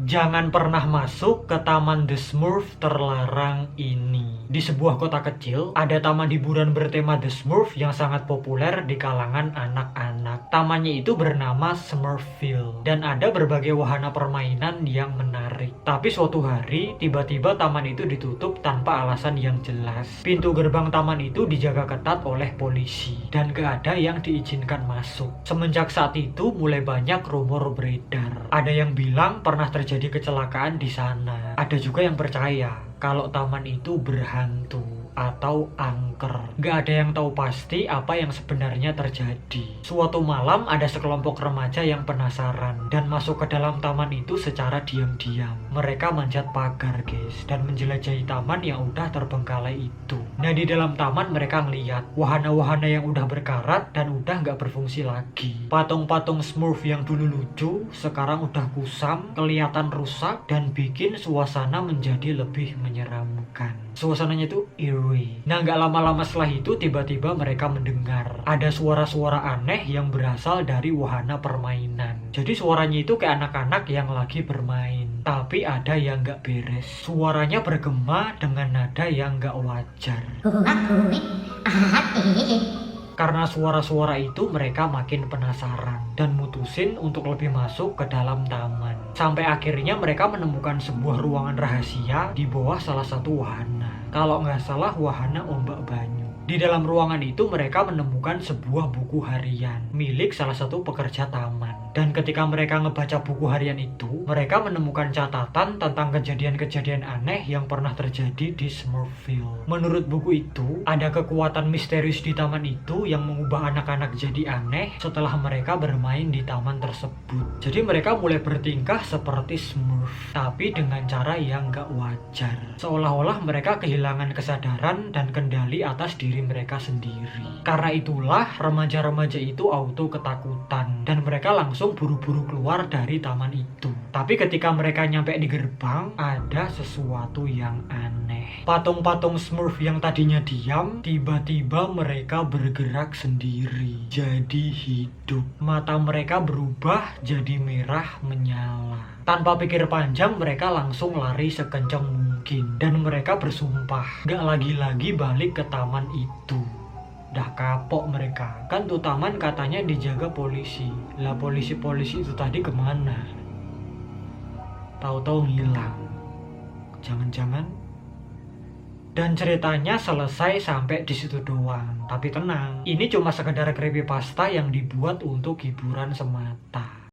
Jangan pernah masuk ke Taman The Smurf terlarang ini. Di sebuah kota kecil, ada taman hiburan bertema The Smurf yang sangat populer di kalangan anak-anak. Tamannya itu bernama Smurfville, dan ada berbagai wahana permainan yang menarik. Tapi suatu hari, tiba-tiba taman itu ditutup tanpa alasan yang jelas. Pintu gerbang taman itu dijaga ketat oleh polisi, dan gak ada yang diizinkan masuk. Semenjak saat itu, mulai banyak rumor beredar. Ada yang bilang pernah terjadi kecelakaan di sana. Ada juga yang percaya kalau taman itu berhantu atau angker. Gak ada yang tahu pasti apa yang sebenarnya terjadi. Suatu malam ada sekelompok remaja yang penasaran dan masuk ke dalam taman itu secara diam-diam. Mereka manjat pagar, guys, dan menjelajahi taman yang udah terbengkalai itu. Nah, di dalam taman mereka ngeliat wahana-wahana yang udah berkarat dan udah gak berfungsi lagi. Patung-patung Smurf yang dulu lucu sekarang udah kusam, kelihatan rusak, dan bikin suasana menjadi lebih menyeramkan. Suasananya itu eerie. Nah, gak lama-lama setelah itu tiba-tiba mereka mendengar ada suara-suara aneh yang berasal dari wahana permainan. Jadi suaranya itu kayak anak-anak yang lagi bermain, tapi ada yang gak beres. Suaranya bergema dengan nada yang gak wajar. Karena suara-suara itu mereka makin penasaran dan mutusin untuk lebih masuk ke dalam taman. Sampai akhirnya mereka menemukan sebuah ruangan rahasia di bawah salah satu wahana. Kalau nggak salah wahana ombak banyu. Di dalam ruangan itu mereka menemukan sebuah buku harian milik salah satu pekerja taman. Dan ketika mereka ngebaca buku harian itu, mereka menemukan catatan tentang kejadian-kejadian aneh yang pernah terjadi di Smurfville. Menurut buku itu, ada kekuatan misterius di taman itu yang mengubah anak-anak jadi aneh setelah mereka bermain di taman tersebut. Jadi mereka mulai bertingkah seperti Smurf, tapi dengan cara yang gak wajar. Seolah-olah mereka kehilangan kesadaran dan kendali atas diri mereka sendiri. Karena itulah remaja-remaja itu auto ketakutan dan mereka langsung buru-buru keluar dari taman itu. Tapi ketika mereka nyampe di gerbang, ada sesuatu yang aneh. Patung-patung Smurf yang tadinya diam, tiba-tiba mereka bergerak sendiri, jadi hidup. Mata mereka berubah jadi merah menyala. Tanpa pikir panjang, mereka langsung lari sekencang mungkin. Dan mereka bersumpah gak lagi-lagi balik ke taman itu. Dah kapok mereka. Kan tuh taman katanya dijaga polisi. Lah polisi-polisi itu tadi kemana? Tahu-tahu hilang. Jangan-jangan. Dan ceritanya selesai sampai di situ doang. Tapi tenang, ini cuma sekedar creepypasta yang dibuat untuk hiburan semata.